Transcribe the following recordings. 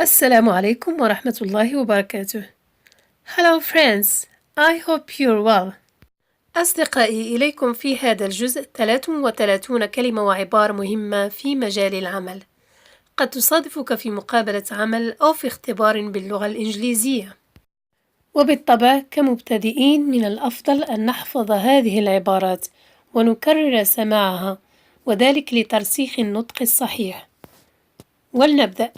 السلام عليكم ورحمة الله وبركاته. Hello friends, I hope you're well. أصدقائي، إليكم في هذا الجزء 33 كلمة وعبارة مهمة في مجال العمل. قد تصادفك في مقابلة عمل أو في اختبار باللغة الإنجليزية. وبالطبع كمبتدئين من الأفضل أن نحفظ هذه العبارات ونكرر سماعها، وذلك لترسيخ النطق الصحيح. ولنبدأ.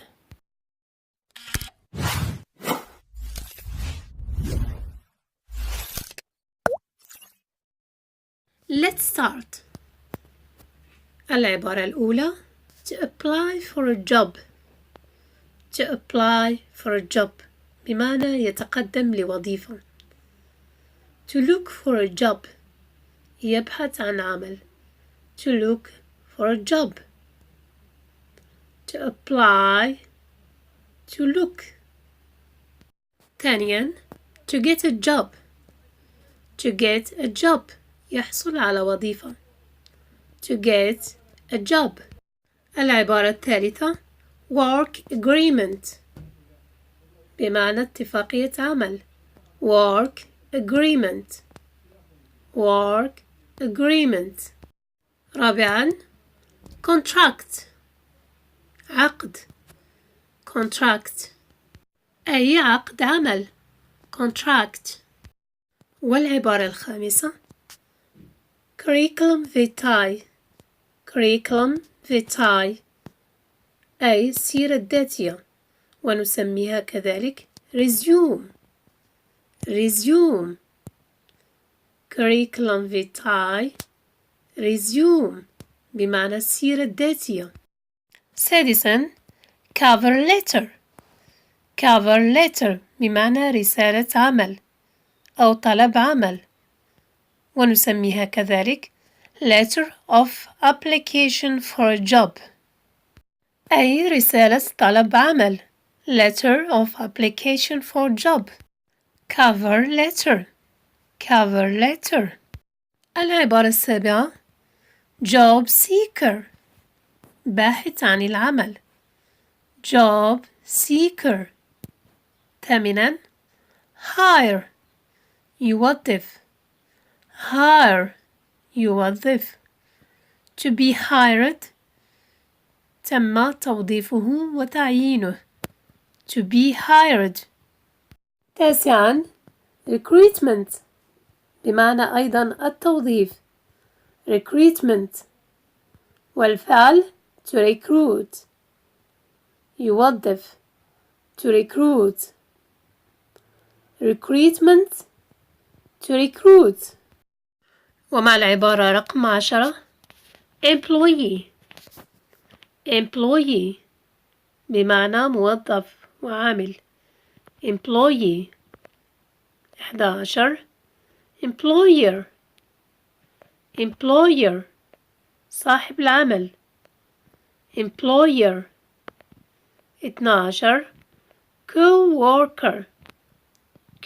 Let's start. العبارة الأولى to apply for a job. To apply for a job بمعنى يتقدم لوظيفة. To look for a job يبحث عن عمل. To look for a job. To apply. To look. ثانيا to get a job. To get a job يحصل على وظيفة. To get a job. العبارة الثالثة work agreement بمعنى اتفاقية عمل. work agreement. work agreement. رابعا contract عقد. contract أي عقد عمل. contract. والعبارة الخامسة curriculum vitae. curriculum vitae أي السيرة الذاتية، ونسميها كذلك resume. resume. curriculum vitae resume بمعنى السيرة الذاتية. سادسا cover letter. cover letter بمعنى رسالة عمل أو طلب عمل، ونسميها كذلك letter of application for a job أي رسالة طلب عمل. letter of application for job. cover letter. cover letter. العبارة السابعة job seeker باحث عن العمل. job seeker. ثامنا hire يوظف. hire يوظف. to be hired تم توظيفه وتعيينه. to be hired. تاسعا recruitment بمعنى أيضا التوظيف. recruitment. والفعل to recruit يوظف. to recruit. recruitment to recruit. ومع العبارة رقم 10 employee. employee بمعنى موظف وعامل. employee. 11 employer. employer صاحب العمل. employer. 12 co-worker.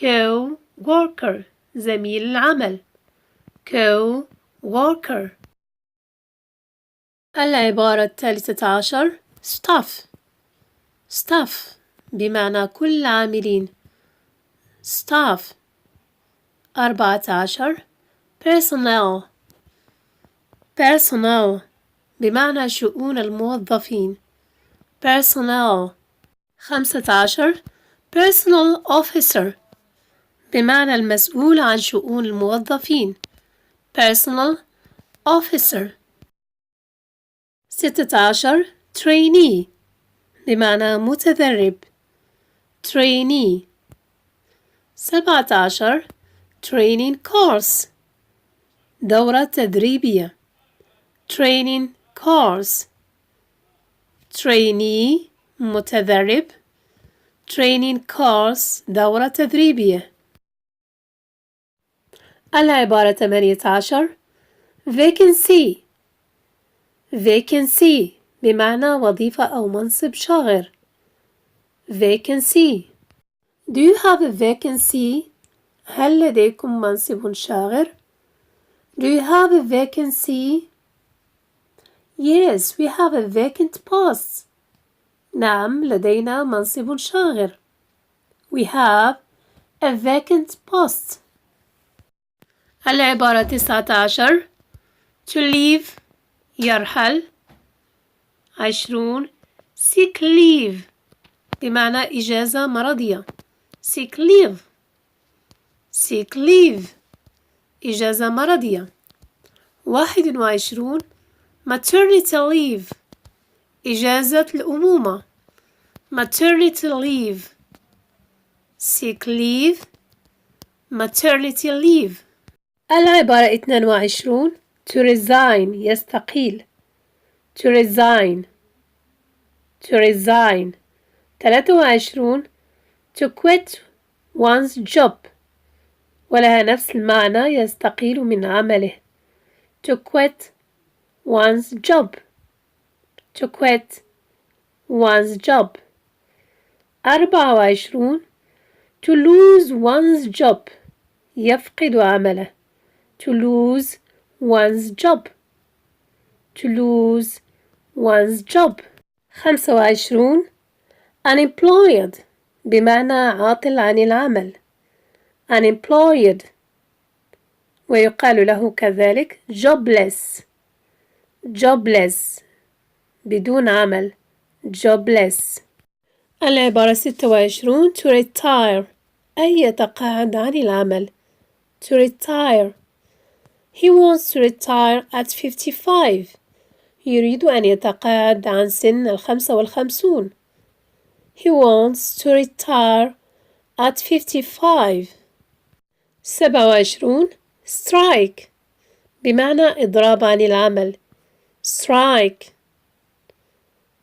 co-worker زميل العمل. co-worker. العبارة 13 staff. staff بمعنى كل عاملين. staff. 14 personnel. personnel بمعنى شؤون الموظفين. personnel. 15 personal officer بمعنى المسؤول عن شؤون الموظفين. personal officer. 16 trainee بمعنى متدرب. trainee. 17 training course دورة تدريبية. training course. trainee متدرب. training course دورة تدريبية. العبارة 18 vacancy. vacancy بمعنى وظيفة أو منصب شاغر. vacancy. Do you have a vacancy؟ هل لديكم منصب شاغر؟ Do you have a vacancy؟ Yes, we have a vacant post. نعم لدينا منصب شاغر. We have a vacant post. العبارة 19 to leave يرحل. 20 sick leave بمعنى إجازة مرضية. sick leave sick leave إجازة مرضية. 21 maternity leave إجازة الأمومة. maternity leave sick leave maternity leave. العبارة 22 to resign يستقيل. to resign to resign. 23 to quit one's job ولها نفس المعنى يستقيل من عمله. to quit one's job to quit one's job. 24 to lose one's job يفقد عمله. to lose one's job to lose one's job. 25 unemployed بمعنى عاطل عن العمل. unemployed ويقال له كذلك jobless jobless بدون عمل. jobless. العبارة 26 to retire أي يتقاعد عن العمل. to retire. He wants to retire at 55. يريد أن يتقاعد عن سن 55. He wants to retire at 55. 27 strike بمعنى إضراب عن العمل. strike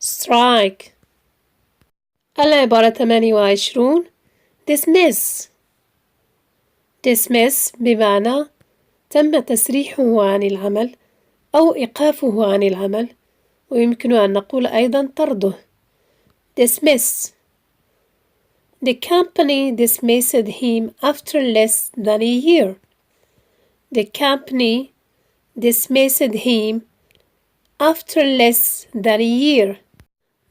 strike. العبارة 28 dismiss dismiss بمعنى تم تسريحه عن العمل أو إيقافه عن العمل ويمكن أن نقول أيضا طرده. dismiss. The company dismissed him after less than a year. The company dismissed him after less than a year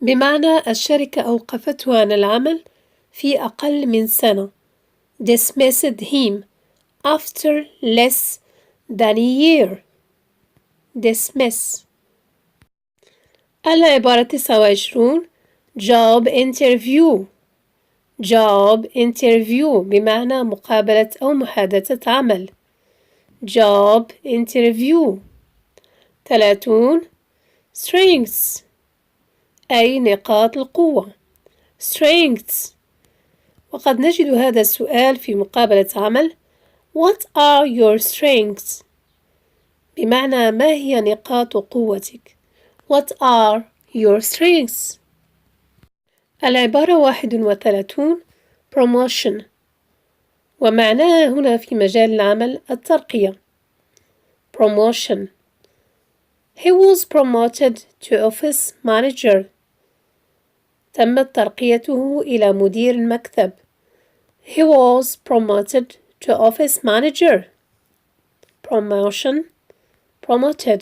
بمعنى الشركة أوقفته عن العمل في أقل من سنة. dismissed him after less than a year. dismiss. العبارة 29 job interview job interview بمعنى مقابلة أو محادثة عمل. job interview. 30 strengths أي نقاط القوة. strengths. وقد نجد هذا السؤال في مقابلة عمل What are your strengths؟ بمعنى ما هي نقاط قوتك؟ What are your strengths؟ العبارة 31 promotion ومعناها هنا في مجال العمل الترقية. promotion. He was promoted to office manager. تمت ترقيته إلى مدير المكتب. He was promoted to office manager. promotion promoted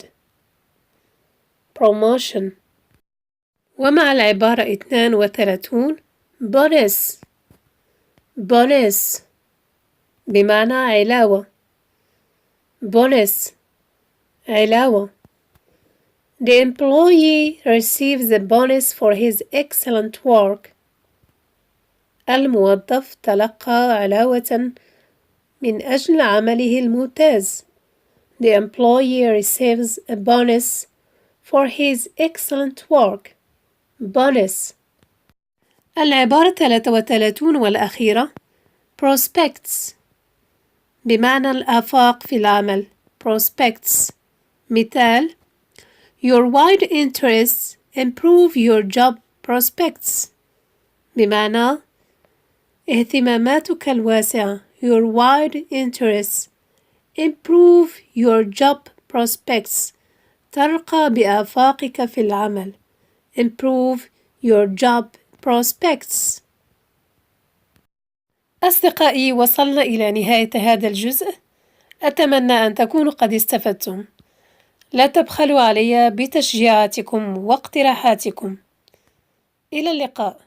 promotion. ومع العبارة 32 bonus bonus بمعنى علاوة. bonus علاوة. The employee receives a bonus for his excellent work. الموظف تلقى علاوة من أجل عمله الممتاز. The employee receives a bonus for his excellent work. bonus. العبارة 33 والأخيرة prospects بمعنى الآفاق في العمل. prospects. مثال Your wide interests improve your job prospects. بمعنى اهتماماتك الواسعة. Your wide interests improve your job prospects. ترقى بآفاقك في العمل. Improve your job prospects. أصدقائي وصلنا إلى نهاية هذا الجزء. أتمنى أن تكونوا قد استفدتم. لا تبخلوا علي بتشجيعاتكم واقتراحاتكم. إلى اللقاء.